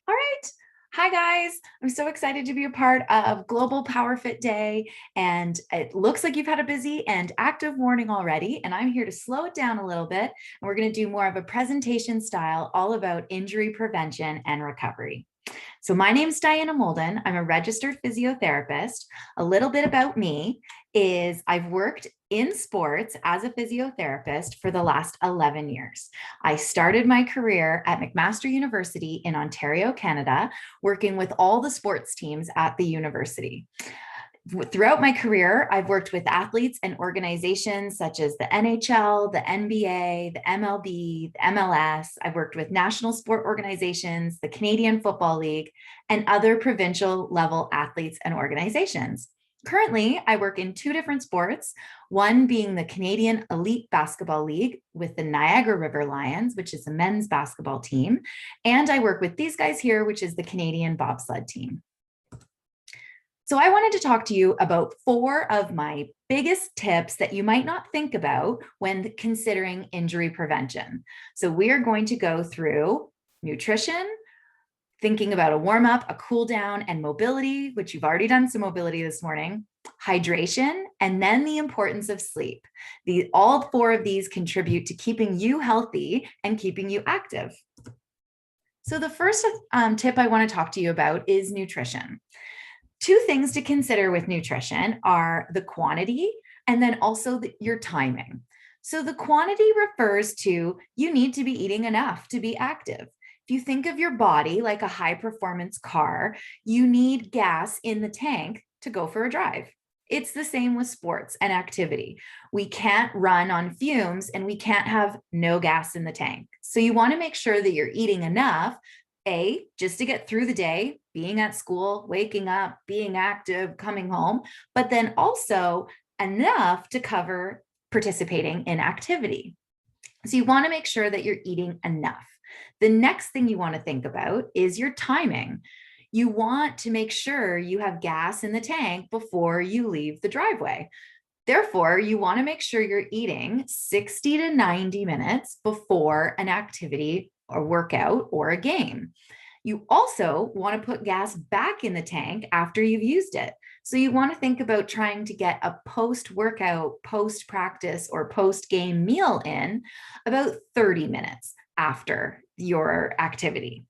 All right. Hi, guys. I'm so excited to be a part of Global Power Fit Day. And it looks like you've had a busy and active morning already. And I'm here to slow it down a little bit. And we're going to do more of a presentation style all about injury prevention and recovery. So my name's Diana Molden. I'm a registered physiotherapist. A little bit about me is I've worked in sports as a physiotherapist for the last 11 years. I started my career at McMaster University in Ontario, Canada, working with all the sports teams at the university. Throughout my career, I've worked with athletes and organizations such as the NHL, the NBA, the MLB, the MLS. I've worked with national sport organizations, the Canadian Football League, and other provincial level athletes and organizations. Currently, I work in two different sports, one being the Canadian Elite Basketball League with the Niagara River Lions, which is a men's basketball team. And I work with these guys here, which is the Canadian bobsled team. So I wanted to talk to you about 4 of my biggest tips that you might not think about when considering injury prevention. So we are going to go through nutrition, thinking about a warm up, a cool down, and mobility, which you've already done some mobility this morning, hydration, and then the importance of sleep. All 4 of these contribute to keeping you healthy and keeping you active. So the first tip I want to talk to you about is nutrition. 2 things to consider with nutrition are the quantity and then also your timing. So the quantity refers to you need to be eating enough to be active. If you think of your body like a high performance car, you need gas in the tank to go for a drive. It's the same with sports and activity. We can't run on fumes and we can't have no gas in the tank. So you want to make sure that you're eating enough, just to get through the day, being at school, waking up, being active, coming home, but then also enough to cover participating in activity. So you want to make sure that you're eating enough. The next thing you want to think about is your timing. You want to make sure you have gas in the tank before you leave the driveway. Therefore, you want to make sure you're eating 60 to 90 minutes before an activity or workout or a game. You also want to put gas back in the tank after you've used it. So you want to think about trying to get a post-workout, post-practice, or post-game meal in about 30 minutes after your activity.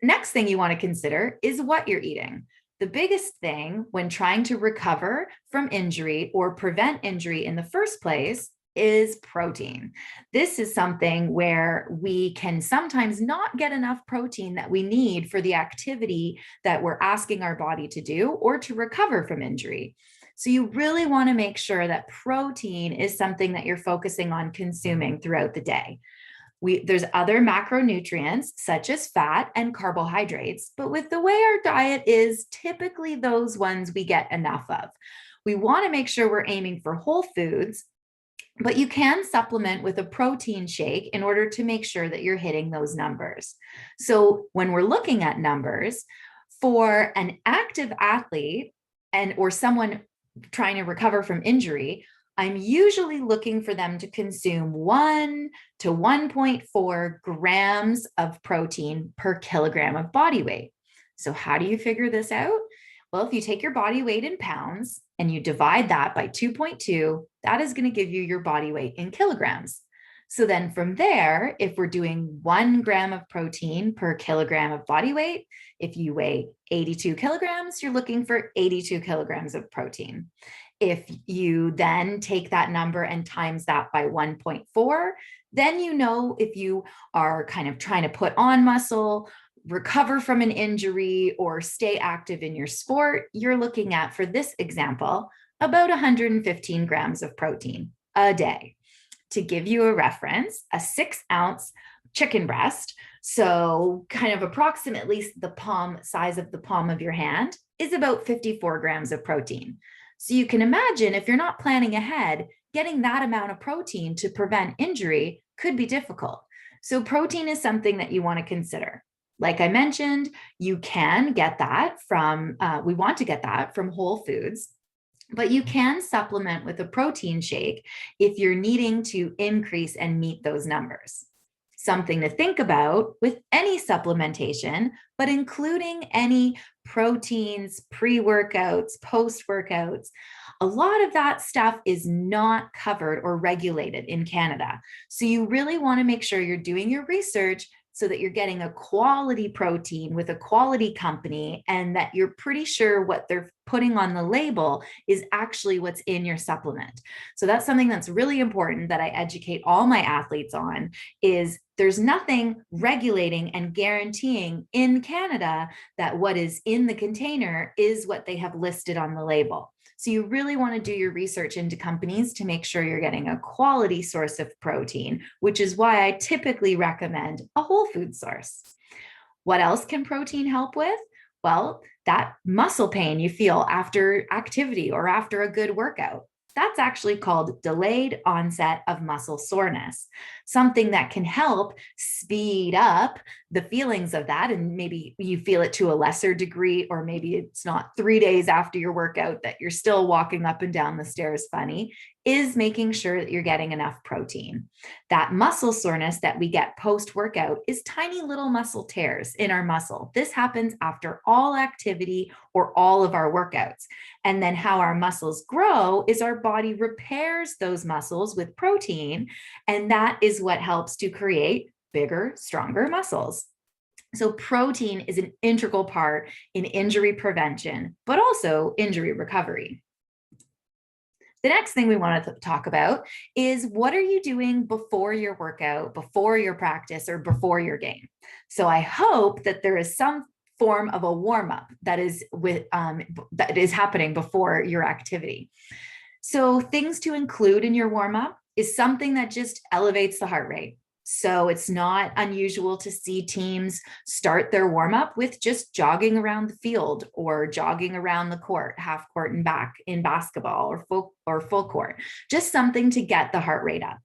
Next thing you want to consider is what you're eating. The biggest thing when trying to recover from injury or prevent injury in the first place is protein. This is something where we can sometimes not get enough protein that we need for the activity that we're asking our body to do or to recover from injury. So you really want to make sure that protein is something that you're focusing on consuming throughout the day. There's other macronutrients such as fat and carbohydrates, but with the way our diet is, typically those ones we get enough of. We want to make sure we're aiming for whole foods, but you can supplement with a protein shake in order to make sure that you're hitting those numbers. So when we're looking at numbers, for an active athlete or someone trying to recover from injury, I'm usually looking for them to consume 1 to 1.4 grams of protein per kilogram of body weight. So how do you figure this out? Well, if you take your body weight in pounds and you divide that by 2.2, that is going to give you your body weight in kilograms. So then from there, if we're doing 1 gram of protein per kilogram of body weight, if you weigh 82 kilograms, you're looking for 82 kilograms of protein. If you then take that number and times that by 1.4, then you know if you are kind of trying to put on muscle, recover from an injury, or stay active in your sport, you're looking at, for this example, about 115 grams of protein a day. To give you a reference, a 6-ounce chicken breast, so kind of approximately the size of the palm of your hand, is about 54 grams of protein. So you can imagine if you're not planning ahead, getting that amount of protein to prevent injury could be difficult. So protein is something that you want to consider. Like I mentioned, you can get that we want to get that from whole foods, but you can supplement with a protein shake if you're needing to increase and meet those numbers. Something to think about with any supplementation, but including any proteins, pre-workouts, post-workouts. A lot of that stuff is not covered or regulated in Canada. So you really want to make sure you're doing your research so that you're getting a quality protein with a quality company and that you're pretty sure what they're putting on the label is actually what's in your supplement. So that's something that's really important that I educate all my athletes on is there's nothing regulating and guaranteeing in Canada that what is in the container is what they have listed on the label. So you really want to do your research into companies to make sure you're getting a quality source of protein, which is why I typically recommend a whole food source. What else can protein help with? Well, that muscle pain you feel after activity or after a good workout. That's actually called delayed onset of muscle soreness, something that can help speed up the feelings of that. And maybe you feel it to a lesser degree, or maybe it's not 3 days after your workout that you're still walking up and down the stairs funny, is making sure that you're getting enough protein. That muscle soreness that we get post-workout is tiny little muscle tears in our muscle. This happens after all activity or all of our workouts. And then how our muscles grow is our body repairs those muscles with protein, and that is what helps to create bigger, stronger muscles. So protein is an integral part in injury prevention, but also injury recovery. The next thing we want to talk about is what are you doing before your workout, before your practice, or before your game? So I hope that there is some form of a warm-up that is happening before your activity. So things to include in your warm-up is something that just elevates the heart rate. So it's not unusual to see teams start their warm-up with just jogging around the field or jogging around the court, half court and back in basketball or full court, just something to get the heart rate up.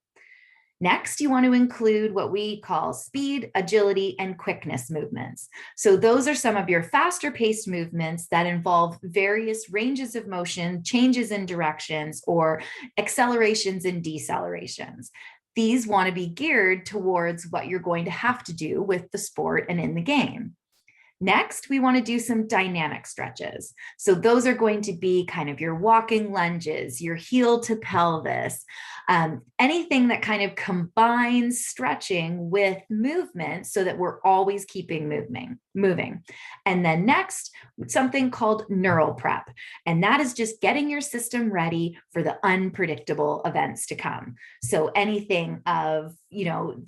Next, you want to include what we call speed, agility, and quickness movements. So those are some of your faster paced movements that involve various ranges of motion, changes in directions, or accelerations and decelerations. These want to be geared towards what you're going to have to do with the sport and in the game. Next, we want to do some dynamic stretches. So those are going to be kind of your walking lunges, your heel to pelvis, anything that kind of combines stretching with movement so that we're always keeping moving. And then next, something called neural prep. And that is just getting your system ready for the unpredictable events to come. So anything of,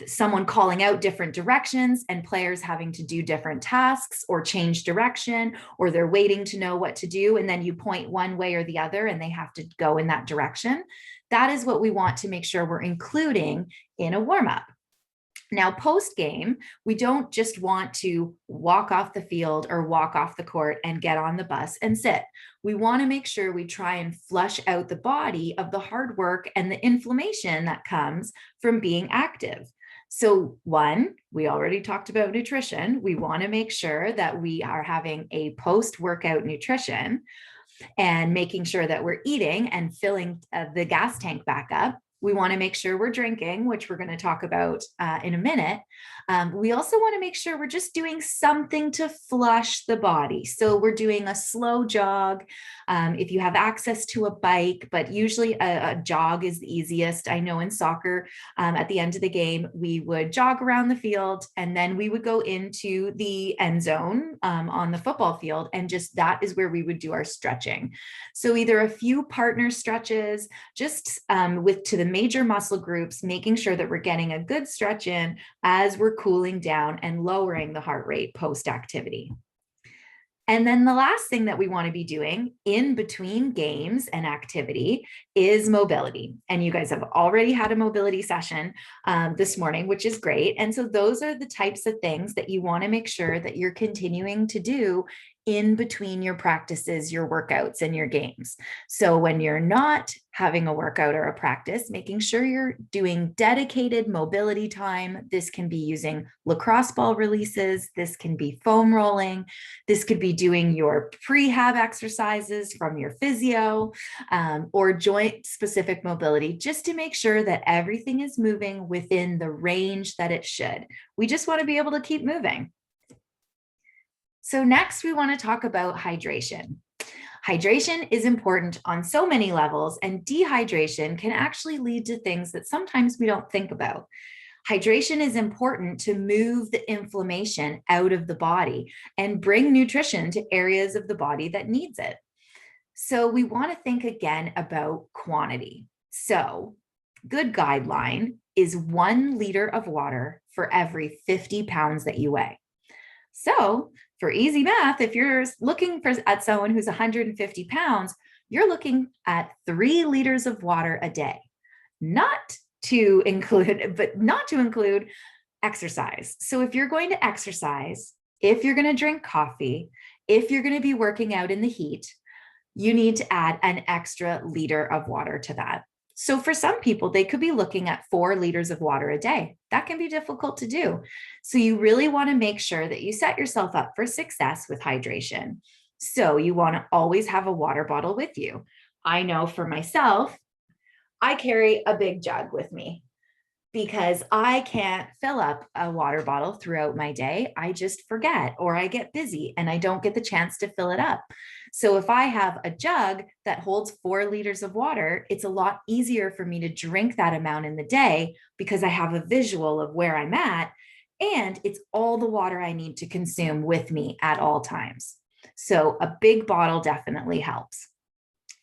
someone calling out different directions and players having to do different tasks or change direction, or they're waiting to know what to do. And then you point one way or the other and they have to go in that direction. That is what we want to make sure we're including in a warm-up. Now, post-game, we don't just want to walk off the field or walk off the court and get on the bus and sit. We want to make sure we try and flush out the body of the hard work and the inflammation that comes from being active. So one, we already talked about nutrition. We want to make sure that we are having a post-workout nutrition and making sure that we're eating and filling the gas tank back up. We want to make sure we're drinking, which we're going to talk about in a minute. We also want to make sure we're just doing something to flush the body. So we're doing a slow jog. If you have access to a bike, but usually a jog is the easiest. I know in soccer, at the end of the game, we would jog around the field and then we would go into the end zone on the football field. And just that is where we would do our stretching. So either a few partner stretches, just to the major muscle groups, making sure that we're getting a good stretch in as we're cooling down and lowering the heart rate post-activity. And then the last thing that we want to be doing in between games and activity is mobility. And you guys have already had a mobility session this morning, which is great. And so those are the types of things that you want to make sure that you're continuing to do in between your practices, your workouts, and your games. So when you're not having a workout or a practice, making sure you're doing dedicated mobility time. This can be using lacrosse ball releases. This can be foam rolling. This could be doing your prehab exercises from your physio, or joint specific mobility, just to make sure that everything is moving within the range that it should. We just want to be able to keep moving. So next, we want to talk about hydration. Hydration is important on so many levels, and dehydration can actually lead to things that sometimes we don't think about. Hydration is important to move the inflammation out of the body and bring nutrition to areas of the body that needs it. So we want to think again about quantity. So good guideline is 1 liter of water for every 50 pounds that you weigh. So for easy math, if you're looking at someone who's 150 pounds, you're looking at 3 liters of water a day, not to include exercise. So if you're going to exercise, if you're going to drink coffee, if you're going to be working out in the heat, you need to add an extra liter of water to that. So for some people, they could be looking at 4 liters of water a day. That can be difficult to do. So you really want to make sure that you set yourself up for success with hydration. So you want to always have a water bottle with you. I know for myself, I carry a big jug with me because I can't fill up a water bottle throughout my day. I just forget, or I get busy and I don't get the chance to fill it up. So if I have a jug that holds 4 liters of water, it's a lot easier for me to drink that amount in the day because I have a visual of where I'm at, and it's all the water I need to consume with me at all times. So a big bottle definitely helps.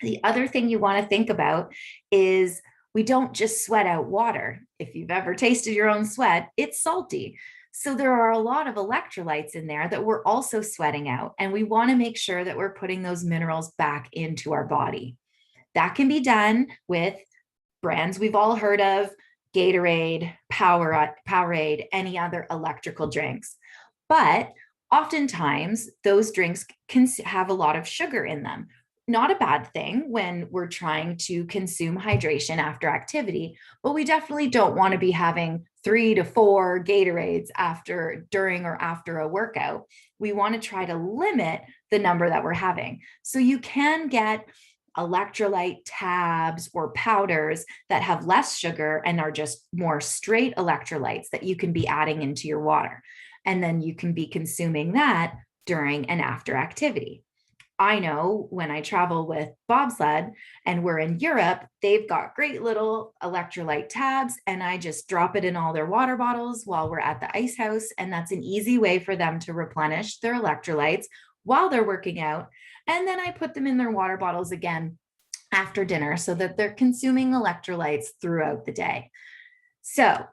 The other thing you want to think about is we don't just sweat out water. If you've ever tasted your own sweat, it's salty. So there are a lot of electrolytes in there that we're also sweating out, and we want to make sure that we're putting those minerals back into our body. That can be done with brands we've all heard of: Gatorade, Powerade, any other electrical drinks. But oftentimes those drinks can have a lot of sugar in them. Not a bad thing when we're trying to consume hydration after activity, but we definitely don't want to be having 3 to 4 Gatorades during or after a workout. We want to try to limit the number that we're having. So you can get electrolyte tabs or powders that have less sugar and are just more straight electrolytes that you can be adding into your water. And then you can be consuming that during and after activity. I know when I travel with bobsled and we're in Europe, they've got great little electrolyte tabs, and I just drop it in all their water bottles while we're at the ice house. And that's an easy way for them to replenish their electrolytes while they're working out. And then I put them in their water bottles again after dinner so that they're consuming electrolytes throughout the day. So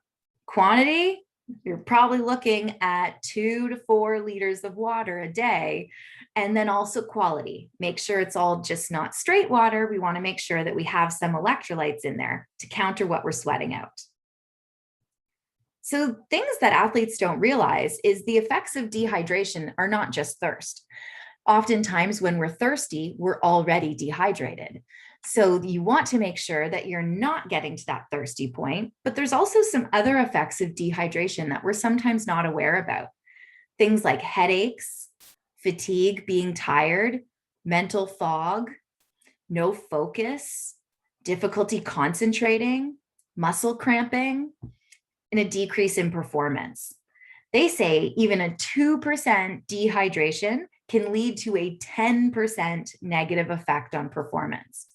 quantity, you're probably looking at 2 to 4 liters of water a day. And then also quality. Make sure it's all just not straight water. We want to make sure that we have some electrolytes in there to counter what we're sweating out. So things that athletes don't realize is the effects of dehydration are not just thirst. Oftentimes when we're thirsty, we're already dehydrated. So you want to make sure that you're not getting to that thirsty point, but there's also some other effects of dehydration that we're sometimes not aware about. Things like headaches, fatigue, being tired, mental fog, no focus, difficulty concentrating, muscle cramping, and a decrease in performance. They say even a 2% dehydration can lead to a 10% negative effect on performance.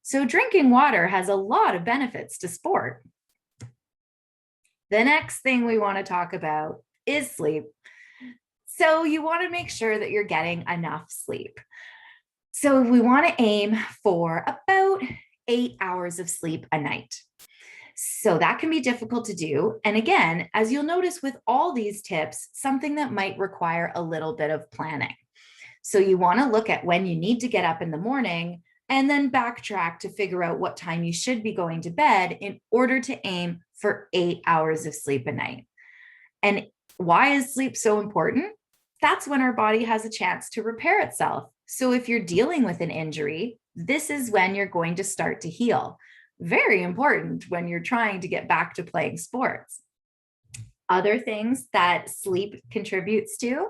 So drinking water has a lot of benefits to sport. The next thing we want to talk about is sleep. So you want to make sure that you're getting enough sleep. So we want to aim for about 8 hours of sleep a night. So that can be difficult to do. And again, as you'll notice with all these tips, something that might require a little bit of planning. So you want to look at when you need to get up in the morning and then backtrack to figure out what time you should be going to bed in order to aim for 8 hours of sleep a night. And why is sleep so important? That's when our body has a chance to repair itself. So if you're dealing with an injury, this is when you're going to start to heal. Very important when you're trying to get back to playing sports. Other things that sleep contributes to.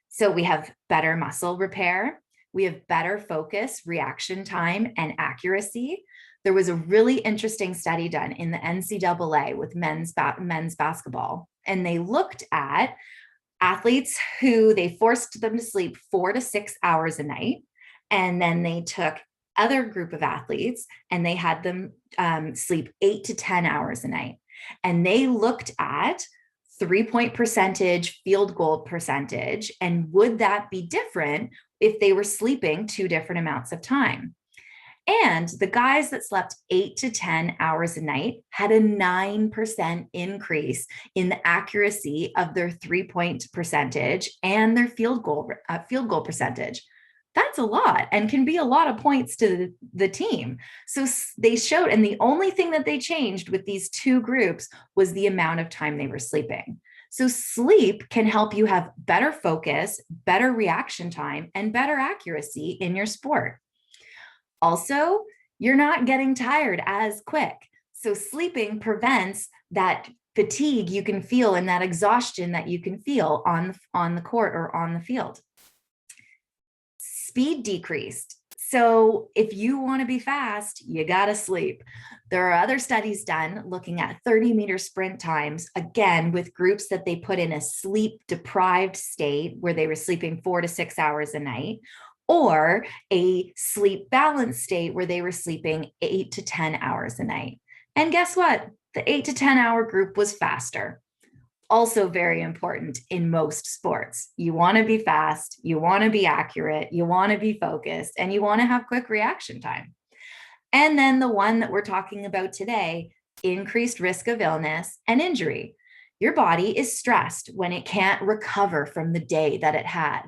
So we have better muscle repair. We have better focus, reaction time, and accuracy. There was a really interesting study done in the NCAA with men's basketball, and they looked at athletes who they forced them to sleep 4 to 6 hours a night. And then they took other group of athletes and they had them sleep 8 to 10 hours a night. And they looked at 3-point percentage, field goal percentage, and would that be different if they were sleeping 2 different amounts of time? And the guys that slept 8 to 10 hours a night had a 9% increase in the accuracy of their 3-point percentage and their field goal percentage. That's a lot and can be a lot of points to the team. So they showed, and the only thing that they changed with these two groups was the amount of time they were sleeping. So sleep can help you have better focus, better reaction time, and better accuracy in your sport. Also, you're not getting tired as quick. So sleeping prevents that fatigue you can feel and that exhaustion that you can feel on the court or on the field. Speed decreased. So if you want to be fast, you got to sleep. There are other studies done looking at 30-meter sprint times, again, with groups that they put in a sleep deprived state where they were sleeping 4 to 6 hours a night, or a sleep balanced state where they were sleeping 8 to 10 hours a night. And guess what? The 8 to 10 hour group was faster. Also very important in most sports. You want to be fast, you want to be accurate, you want to be focused, and you want to have quick reaction time. And then the one that we're talking about today, increased risk of illness and injury. Your body is stressed when it can't recover from the day that it had.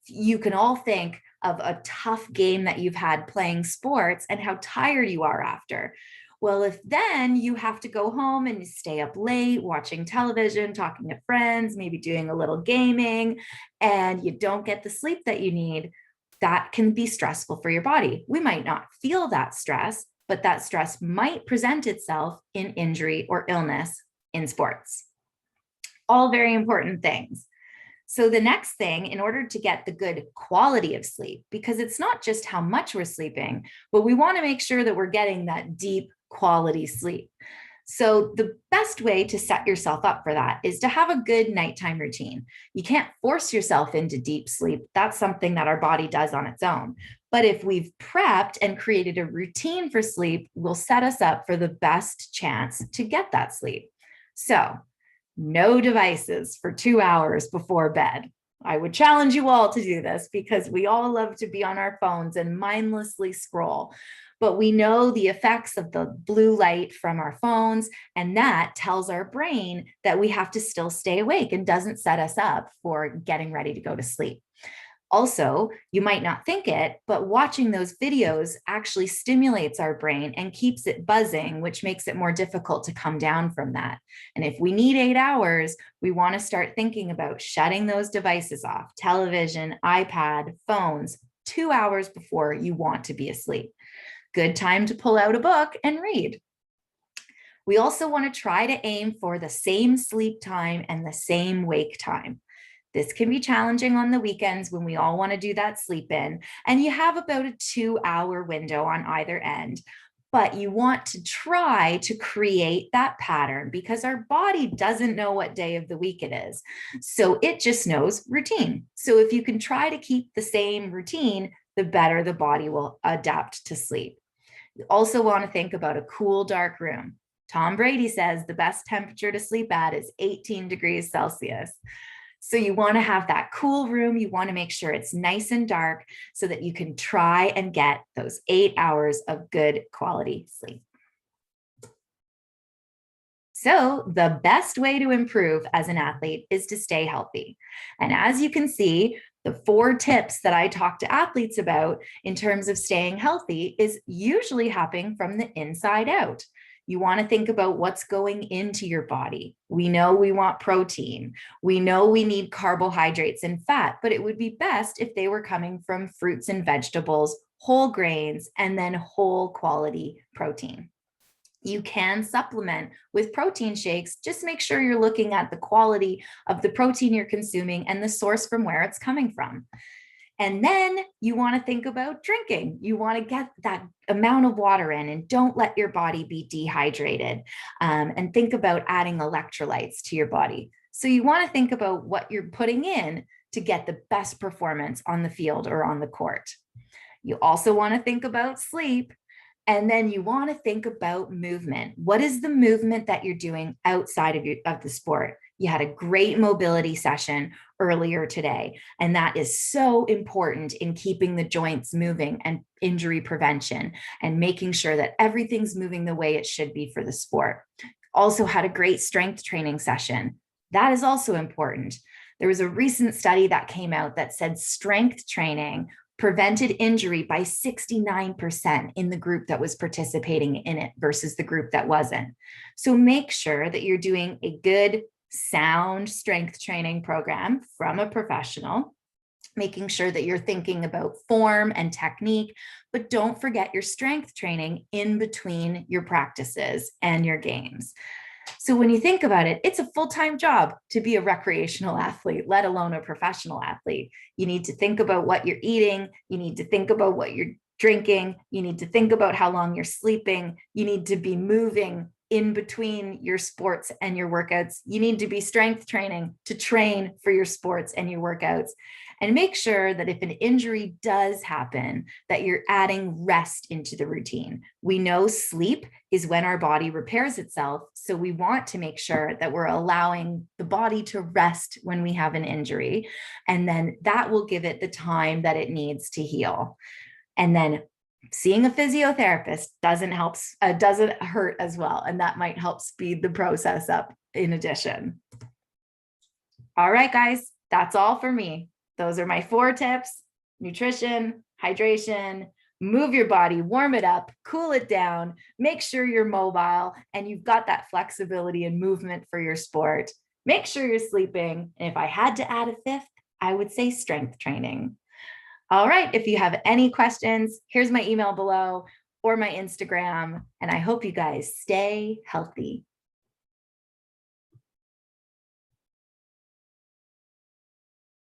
You can all think of a tough game that you've had playing sports and how tired you are after. Well, if then you have to go home and you stay up late watching television, talking to friends, maybe doing a little gaming, and you don't get the sleep that you need, that can be stressful for your body. We might not feel that stress, but that stress might present itself in injury or illness in sports. All very important things. So the next thing, in order to get the good quality of sleep, because it's not just how much we're sleeping, but we want to make sure that we're getting that deep quality sleep. So the best way to set yourself up for that is to have a good nighttime routine. You can't force yourself into deep sleep. That's something that our body does on its own. But if we've prepped and created a routine for sleep, we'll set us up for the best chance to get that sleep. So no devices for 2 hours before bed. I would challenge you all to do this because we all love to be on our phones and mindlessly scroll. But we know the effects of the blue light from our phones, and that tells our brain that we have to still stay awake and doesn't set us up for getting ready to go to sleep. Also, you might not think it, but watching those videos actually stimulates our brain and keeps it buzzing, which makes it more difficult to come down from that. And if we need 8 hours, we want to start thinking about shutting those devices off, television, iPad, phones, 2 hours before you want to be asleep. Good time to pull out a book and read. We also want to try to aim for the same sleep time and the same wake time. This can be challenging on the weekends when we all want to do that sleep in, and you have about a 2-hour window on either end. But you want to try to create that pattern because our body doesn't know what day of the week it is. So it just knows routine. So if you can try to keep the same routine, the better the body will adapt to sleep. You also want to think about a cool, dark room. Tom Brady says the best temperature to sleep at is 18 degrees Celsius. So you want to have that cool room. You want to make sure it's nice and dark so that you can try and get those 8 hours of good quality sleep. So the best way to improve as an athlete is to stay healthy. And as you can see, the 4 tips that I talk to athletes about in terms of staying healthy is usually happening from the inside out. You want to think about what's going into your body. We know we want protein. We know we need carbohydrates and fat, but it would be best if they were coming from fruits and vegetables, whole grains, and then whole quality protein. You can supplement with protein shakes. Just make sure you're looking at the quality of the protein you're consuming and the source from where it's coming from. And then you want to think about drinking. You want to get that amount of water in and don't let your body be dehydrated. And think about adding electrolytes to your body. So you want to think about what you're putting in to get the best performance on the field or on the court. You also want to think about sleep. And then you want to think about movement. What is the movement that you're doing outside of the sport? You had a great mobility session earlier today, and that is so important in keeping the joints moving and injury prevention and making sure that everything's moving the way it should be for the sport. Also had a great strength training session. That is also important. There was a recent study that came out that said strength training prevented injury by 69% in the group that was participating in it versus the group that wasn't. So make sure that you're doing a good, sound strength training program from a professional, making sure that you're thinking about form and technique, but don't forget your strength training in between your practices and your games. So when you think about it, it's a full-time job to be a recreational athlete, let alone a professional athlete. You need to think about what you're eating. You need to think about what you're drinking. You need to think about how long you're sleeping. You need to be moving in between your sports and your workouts. You need to be strength training to train for your sports and your workouts. And make sure that if an injury does happen, that you're adding rest into the routine. We know sleep is when our body repairs itself. So we want to make sure that we're allowing the body to rest when we have an injury. And then that will give it the time that it needs to heal. And then seeing a physiotherapist doesn't hurt as well. And that might help speed the process up in addition. All right, guys, that's all for me. Those are my 4 tips: nutrition, hydration, move your body, warm it up, cool it down, make sure you're mobile and you've got that flexibility and movement for your sport. Make sure you're sleeping. And if I had to add a 5th, I would say strength training. All right, if you have any questions, here's my email below or my Instagram, and I hope you guys stay healthy.